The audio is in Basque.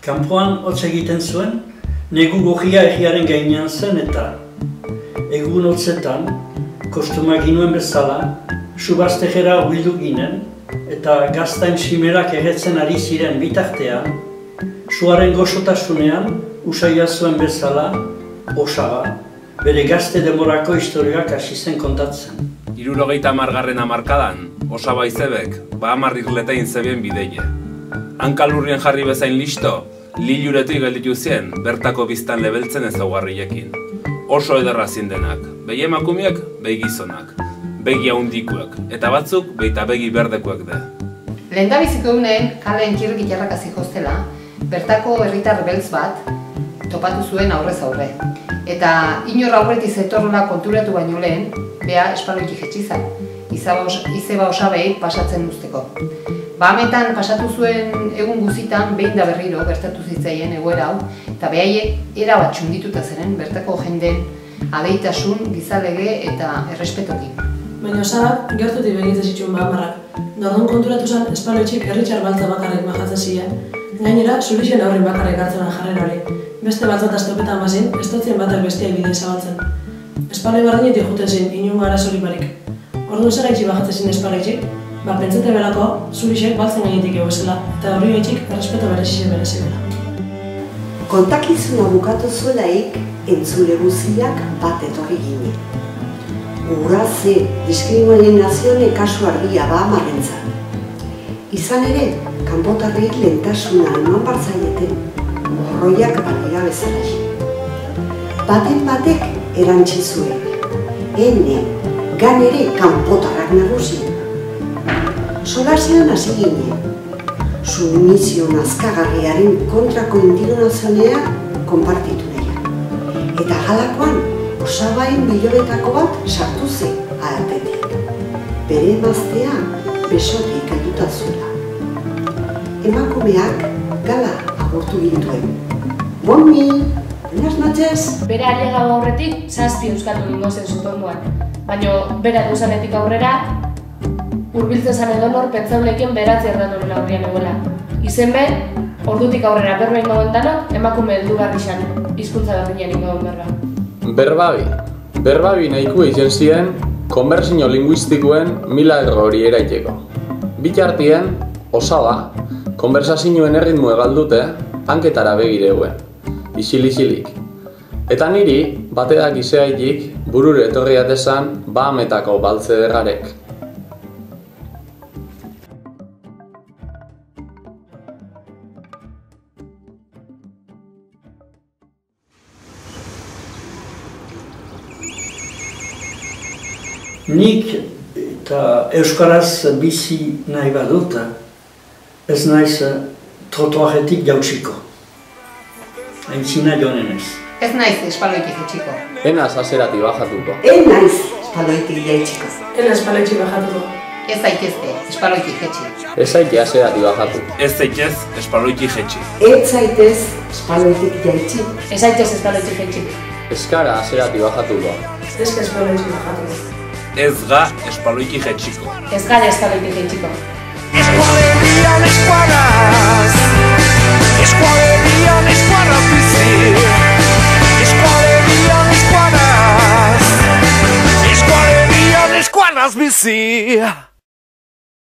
Kanpoan hotz egiten zuen, negu gogia egiaren gainean zen eta egun hotzetan, kostumak ginuen bezala, subaztejera huildu ginen eta gaztain simerak erretzen ari ziren bitartean, suaren goxotasunean, usaia zuen bezala, Osaba, bere gazte demorako historiak hasi zen kontatzen. 70. hamarkadan, Osaba izebek, Bahamar irletein zebien bideie. Hankalurrien jarri bezain listo, liluretik gelditu zien, bertako biztan lebeltzen ezaugarriekin. Oso ederra zindenak, behi emakumeak, behi gizonak, begi haundikuak, eta batzuk beita begi berdekuak de. Lehendabiziko egunen, kalen kirrik jarrakazik hostela, bertako herritar beltz bat topatu zuen aurrez aurre. Eta inor aurretiz etorrola konturatu baino lehen, bea espaloitik jetxizan, izeba Osabei pasatzen usteko. Bahametan pasatu zuen egun guzitan behin da berriro gertatu zitzaien egoera hau, eta behaiek erabat txundituta zeren bertako jenden adeitasun, gizalege eta errespetokin. Baina Osabak gertutik begitzen zituen Bahamarrak. Nordun konturatu zen espaloitxik herritxar baltza bakarrik majatzen ziren, gainera zurixen aurrin bakarrik hartzenan jarrera hori. Beste batzat aztopetan bazin, ez dutzen batak bestiak bide zabaltzen. Espaloi barrenetik juten zin, inungo arazorik barik. Orduan zer gaitxik bajatzen zin espaloitxik, pentsate belako zurixek baltzen gainetik egozela, eta hori gaitxik errespeto berezizien berezibela. Kontakizuna bukatu zuelaik, entzule guziak bat etorri ginen. Guraze diskriminazioen kasu argia Bahamarrentzat. Izan ere, kanpotarrik lehentasuna eman bartzaieten, morroiak balera bezala. Baten batek erantzi zuen, ene, gan ere kanpotarrak nagusi. Solasean hasi ginen, submisio nazkagarriaren kontrako indignazonea konpartitu nahian. Eta galakoan, Osabaen bilobetako bat sartu zen ahatetik. Bere emaztea besotik helduta zuela. Emakumeak gala agurtu gintuen. Boni, buenas noches! Bere ailega aurretik 7 euskaldu gingo zen zutonduan. Baina bera deusanetik aurrera, hurbiltzen zan edonor pentsaulekin beratzi erdanoren aurrian egoela. Izen be, ordutik aurrera berba ingo dentanok, emakume heldu garri xan, hizkuntza berdinean ingo den berba. Berbabi nahiko izen ziren konbertsio linguistikoen milagro hori eraiteko. Bitartien, Osaba, konbersazioen erritmo egaldute, hanketara begireuen, isil-isilik. Eta niri, bateak izeaitik, burure etorriatezan Bahametako baltze derrarek. Nik eta euskaraz bizi nahi badut, ez naiz trotuaretik jautsiko. Aintzina joanen ez. Ez naiz espaloitik jetxiko. Enaz azerati bajatuko. Naiz espaloitik jaitsiko. Ena espaloitxik bajatuko. Ez zaitezte espaloitik jetxi. Ez zaite azerati bajatu. Ez zaitez espaloitik jetxi. Ez zaitez espaloitik jaitsi. Ez zaitez espaloitik jetxi. Ez gara azerati bajatuko. Ez ka espaloitxik bajatuko. Ez ga espaloitik jetxiko. Ez gara espaloitik jetxiko. Eskualerian eskuaraz, eskualerian eskuaraz bizi. Eskualerian eskuaraz, eskualerian eskuaraz bizi.